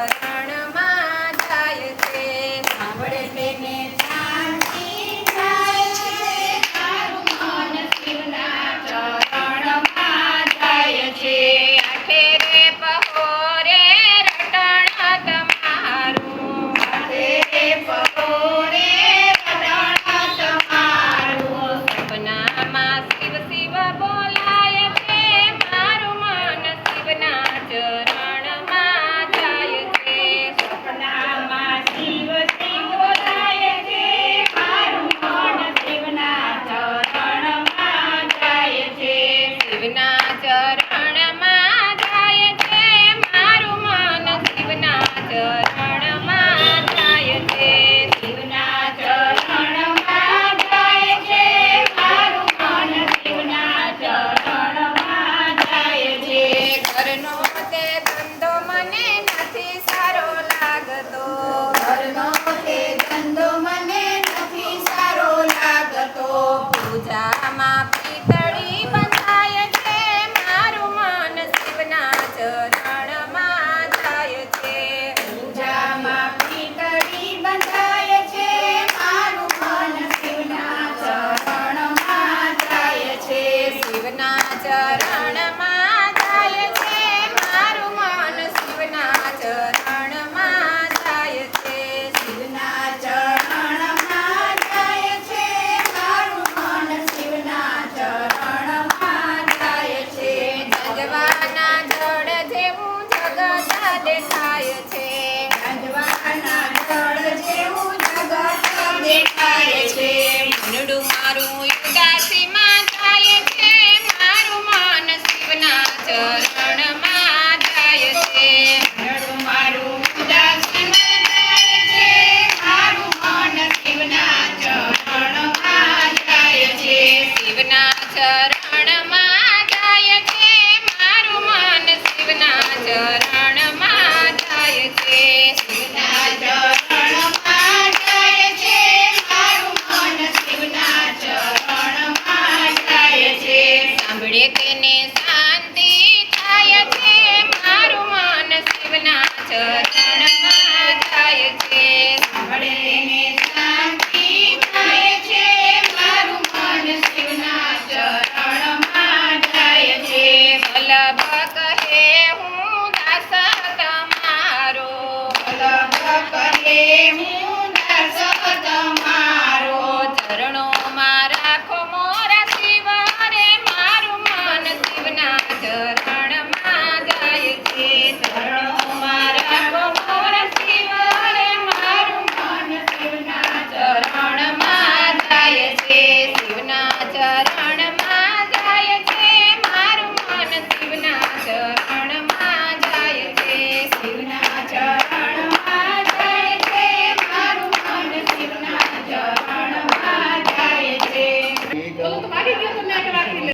ચરણમાં જાય છે. સાંભળે તેને શાંતિ થાય છે. મારું મન શિવના ચરણમાં જાય છે. આઠે રે પહોરે રટણ તમારું, આઠે રે પહોરે રટણ તમારું. સપનામાં શિવ શિવ બોલાય છે. મારું મન શિવના ચરણમાં જાય છે. સપનામાં શિવ શિવ બોલાય છે. મારું મન શિવના ચરણમાં જાય છે. શિવના ચરણમાં જાય છે. મારું મન શિવના ચરણમાં જાય છે. શિવના ચરણમાં જાય છે. મારું મન શિવના ચરણમાં જાય છે. ઘરનો તે ધંધો મને નથી સારો લાગતો, ઘરનો તે ધંધો મને નથી સારો લાગતો. પૂજામાં પિતળી બંધાય છે. મારું મન શિવના ચરણમાં જાય છે. પૂજામાં પિતળી બંધાય છે. મારું મન શિવના ચરણમાં જાય છે. શિવના ચરણમાં જાય છે. મારું મન શિવના ચરણમાં જાય છે. શિવના ચરણમાં જાય છે. મારું મન શિવના ચરણમાં જાય છે. જજવાના જળ જેવું જગત દેખાય છે. અંજવાના જળ જેવું જગત દેખાય છે. મનડું મારું ઉદાસીમાં જાય છે. મારું મન શિવના ચરણમાં જાય છે. નડું મારું ઉદાસીન જાય છે. મારું મન શિવના ચરણમાં જાય છે. શિવના ચરણમાં જાય છે. મારું મન શિવના ચરણમાં જાય છે. શિવના ચરણમાં જાય છે. મારું મન શિવના ચરણમાં જાય છે. સાંભળે તેને શાંતિ થાય છે. મારું મન શિવના ચરણમાં જાય છે. સાંભળે તેને શાંતિ થાય છે. મારું મન શિવના ચરણમાં જાય છે. વલ્લભ કહે હું દાસ તમારો, વલ્લભ કહે હું